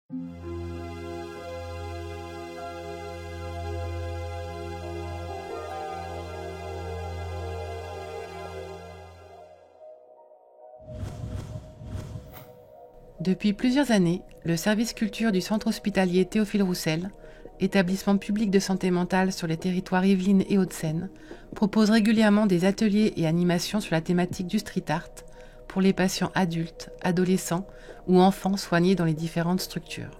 Depuis plusieurs années, le service culture du centre hospitalier Théophile Roussel, établissement public de santé mentale sur les territoires Yvelines et Hauts-de-Seine, propose régulièrement des ateliers et animations sur la thématique du street art pour les patients adultes, adolescents ou enfants soignés dans les différentes structures.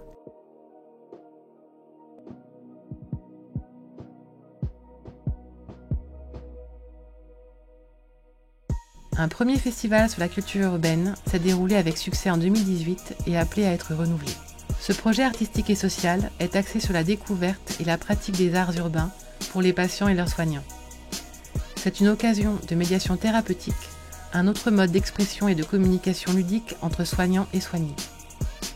Un premier festival sur la culture urbaine s'est déroulé avec succès en 2018 et appelé à être renouvelé. Ce projet artistique et social est axé sur la découverte et la pratique des arts urbains pour les patients et leurs soignants. C'est une occasion de médiation thérapeutique, un autre mode d'expression et de communication ludique entre soignants et soignés.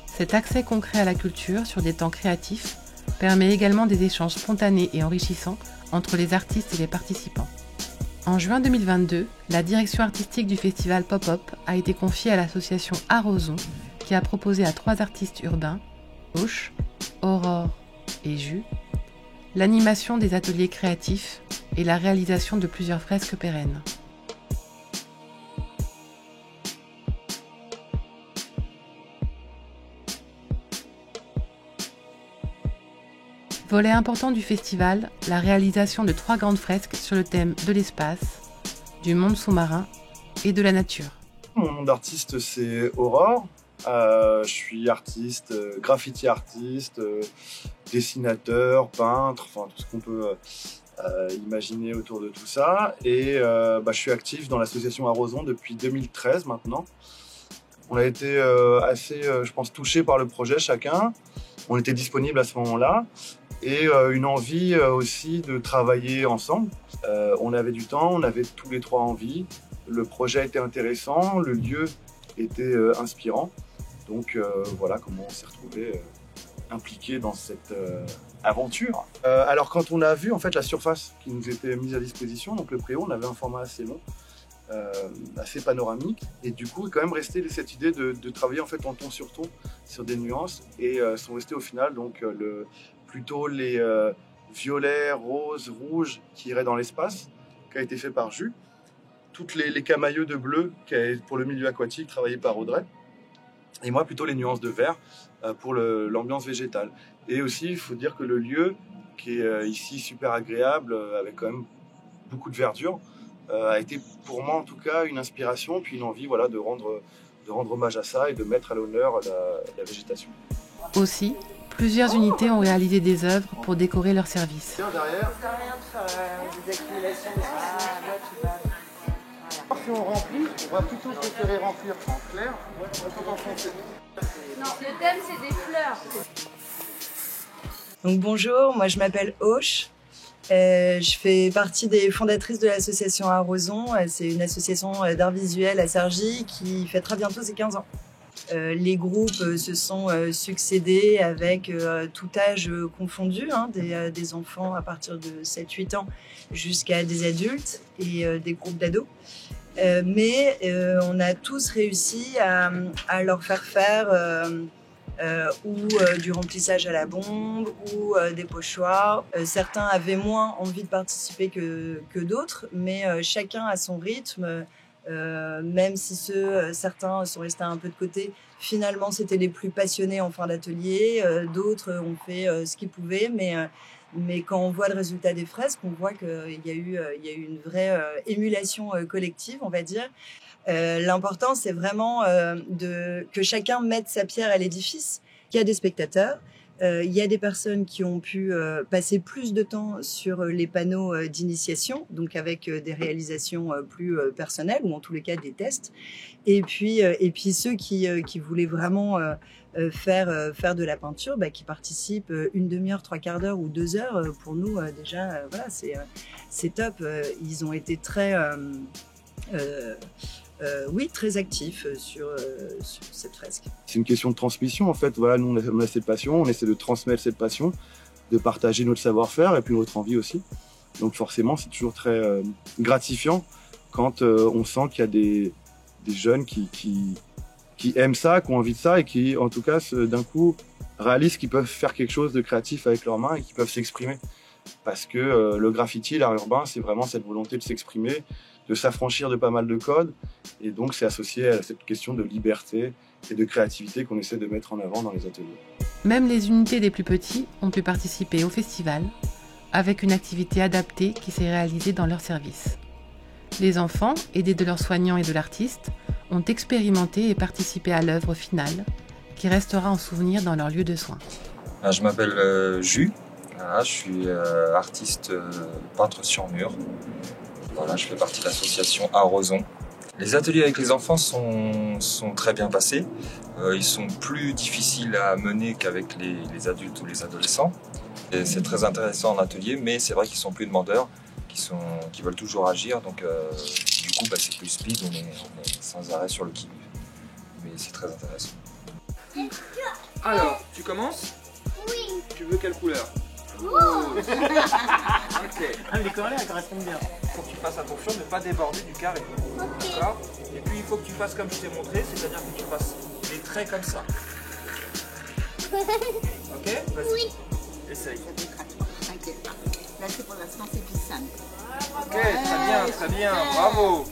Cet accès concret à la culture sur des temps créatifs permet également des échanges spontanés et enrichissants entre les artistes et les participants. En juin 2022, la direction artistique du festival Pop-Up a été confiée à l'association Arroson, qui a proposé à 3 artistes urbains, Auch, Aurore et Jus, l'animation des ateliers créatifs et la réalisation de plusieurs fresques pérennes. Volet important du festival, la réalisation de 3 grandes fresques sur le thème de l'espace, du monde sous-marin et de la nature. Mon nom d'artiste, c'est Aurore. Je suis artiste, graffiti artiste, dessinateur, peintre, enfin tout ce qu'on peut imaginer autour de tout ça. Et je suis actif dans l'association Arroson depuis 2013 maintenant. On a été assez, je pense, touchés par le projet chacun. On était disponibles à ce moment-là. Et une envie aussi de travailler ensemble. On avait du temps, on avait tous les 3 envie. Le projet était intéressant, le lieu était inspirant. Donc voilà comment on s'est retrouvés impliqués dans cette aventure. Alors quand on a vu en fait la surface qui nous était mise à disposition, donc le préau, on avait un format assez long, assez panoramique, et du coup il est quand même resté cette idée de travailler en fait en ton sur ton sur des nuances, et sont restés au final donc plutôt les violets, roses, rouges qui iraient dans l'espace, qui a été fait par Jus. Toutes les camailleux de bleu qui est pour le milieu aquatique travaillé par Audrey. Et moi plutôt les nuances de vert pour l'ambiance végétale. Et aussi il faut dire que le lieu qui est ici super agréable avec quand même beaucoup de verdure a été pour moi en tout cas une inspiration puis une envie de rendre hommage à ça et de mettre à l'honneur la végétation. Aussi, plusieurs unités ont réalisé des œuvres pour décorer leurs services. Derrière. Ça sert à rien de faire des accumulations de ceci. Si on remplit, on va plutôt préférer remplir en clair plutôt qu'en foncé. Non, le thème c'est des fleurs. Donc bonjour, moi je m'appelle Auch. Je fais partie des fondatrices de l'association Arroson. C'est une association d'art visuel à Cergy qui fêtera bientôt ses 15 ans. Les groupes se sont succédés avec tout âge confondu, des enfants à partir de 7-8 ans jusqu'à des adultes et des groupes d'ados. Mais on a tous réussi à leur faire du remplissage à la bombe ou des pochoirs. Certains avaient moins envie de participer que d'autres, mais chacun à son rythme. Même si certains sont restés un peu de côté, finalement c'était les plus passionnés en fin d'atelier, d'autres ont fait ce qu'ils pouvaient, mais quand on voit le résultat des fresques, on voit qu'il y a eu une vraie émulation collective, on va dire. L'important c'est vraiment que chacun mette sa pierre à l'édifice. Il y a des spectateurs, il y a des personnes qui ont pu passer plus de temps sur les panneaux d'initiation, donc avec des réalisations plus personnelles ou en tous les cas des tests. Et puis ceux qui voulaient vraiment faire de la peinture, qui participent une demi-heure, 3/4 d'heure ou 2 heures. Pour nous déjà, voilà, c'est top. Ils ont été très très actifs sur cette fresque. C'est une question de transmission en fait. Voilà, nous on a cette passion, on essaie de transmettre cette passion, de partager notre savoir-faire et puis notre envie aussi. Donc forcément, c'est toujours très gratifiant quand on sent qu'il y a des jeunes qui qui aiment ça, qui ont envie de ça et qui, en tout cas, d'un coup, réalisent qu'ils peuvent faire quelque chose de créatif avec leurs mains et qu'ils peuvent s'exprimer. Parce que le graffiti, l'art urbain, c'est vraiment cette volonté de s'exprimer, de s'affranchir de pas mal de codes. Et donc, c'est associé à cette question de liberté et de créativité qu'on essaie de mettre en avant dans les ateliers. Même les unités des plus petits ont pu participer au festival avec une activité adaptée qui s'est réalisée dans leur service. Les enfants, aidés de leurs soignants et de l'artiste, ont expérimenté et participé à l'œuvre finale qui restera en souvenir dans leur lieu de soins. Je m'appelle Jus, je suis artiste peintre sur mur. Voilà, je fais partie de l'association Arroson. Les ateliers avec les enfants sont très bien passés. Ils sont plus difficiles à mener qu'avec les adultes ou les adolescents. Et c'est très intéressant en atelier, mais c'est vrai qu'ils sont plus demandeurs, qui veulent toujours agir. Donc du coup, c'est plus speed, on est sans arrêt sur le qui-vive. Mais c'est très intéressant. Alors, tu commences? Oui. Tu veux quelle couleur? Rouge. Ok. Les cornets, elles correspondent bien. Il faut que tu fasses attention de ne pas déborder du carré. Ok. D'accord? Et puis il faut que tu fasses comme je t'ai montré, c'est-à-dire que tu fasses des traits comme ça. Ok? Vas-y. Oui. Essaye. T'inquiète pas. Là, c'est pour l'instant, c'est plus simple. Ok, très bien, bravo.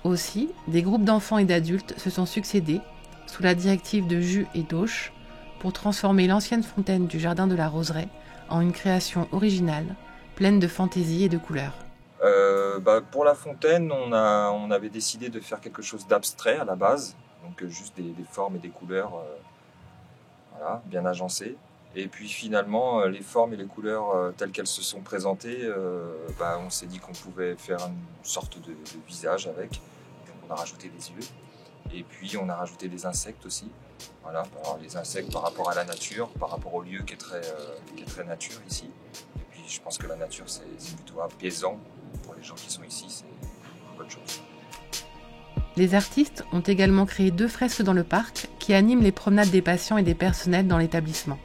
Aussi, des groupes d'enfants et d'adultes se sont succédés sous la directive de Jus et d'Auch pour transformer l'ancienne fontaine du jardin de la Roseraie en une création originale, pleine de fantaisie et de couleurs. Pour la fontaine, on avait décidé de faire quelque chose d'abstrait à la base, donc juste des formes et des couleurs voilà, bien agencées. Et puis finalement, les formes et les couleurs telles qu'elles se sont présentées, on s'est dit qu'on pouvait faire une sorte de visage avec. Donc on a rajouté des yeux. Et puis on a rajouté des insectes aussi. Voilà, alors les insectes par rapport à la nature, par rapport au lieu qui est très nature ici. Et puis je pense que la nature c'est plutôt apaisant pour les gens qui sont ici, c'est une bonne chose. Les artistes ont également créé 2 fresques dans le parc qui animent les promenades des patients et des personnels dans l'établissement.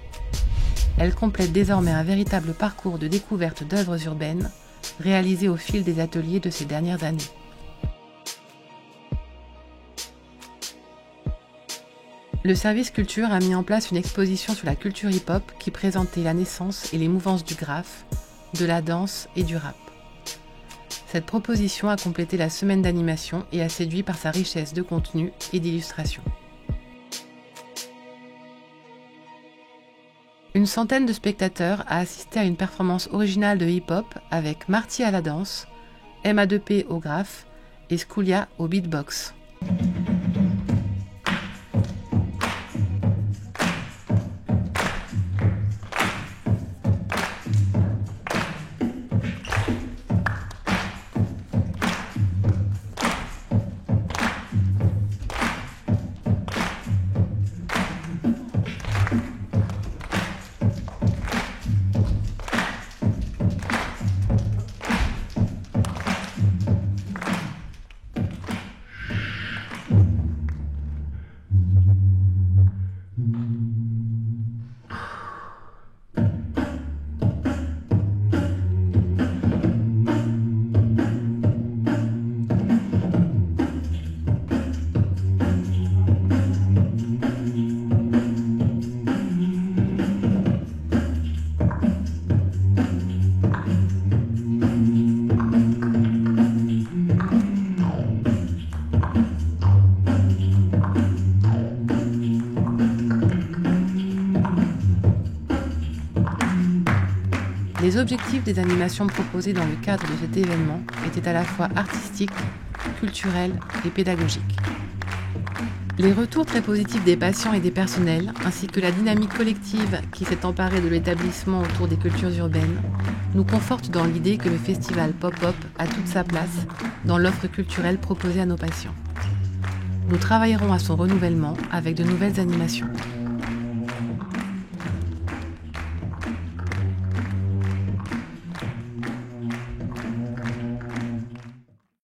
Elles complètent désormais un véritable parcours de découverte d'œuvres urbaines réalisées au fil des ateliers de ces dernières années. Le service culture a mis en place une exposition sur la culture hip-hop qui présentait la naissance et les mouvances du graphe, de la danse et du rap. Cette proposition a complété la semaine d'animation et a séduit par sa richesse de contenu et d'illustrations. Une centaine de spectateurs a assisté à une performance originale de hip-hop avec Marty à la danse, MA2P au graphe et Schoolia au beatbox. Les objectifs des animations proposées dans le cadre de cet événement étaient à la fois artistiques, culturels et pédagogiques. Les retours très positifs des patients et des personnels, ainsi que la dynamique collective qui s'est emparée de l'établissement autour des cultures urbaines, nous confortent dans l'idée que le festival Pop-Up a toute sa place dans l'offre culturelle proposée à nos patients. Nous travaillerons à son renouvellement avec de nouvelles animations.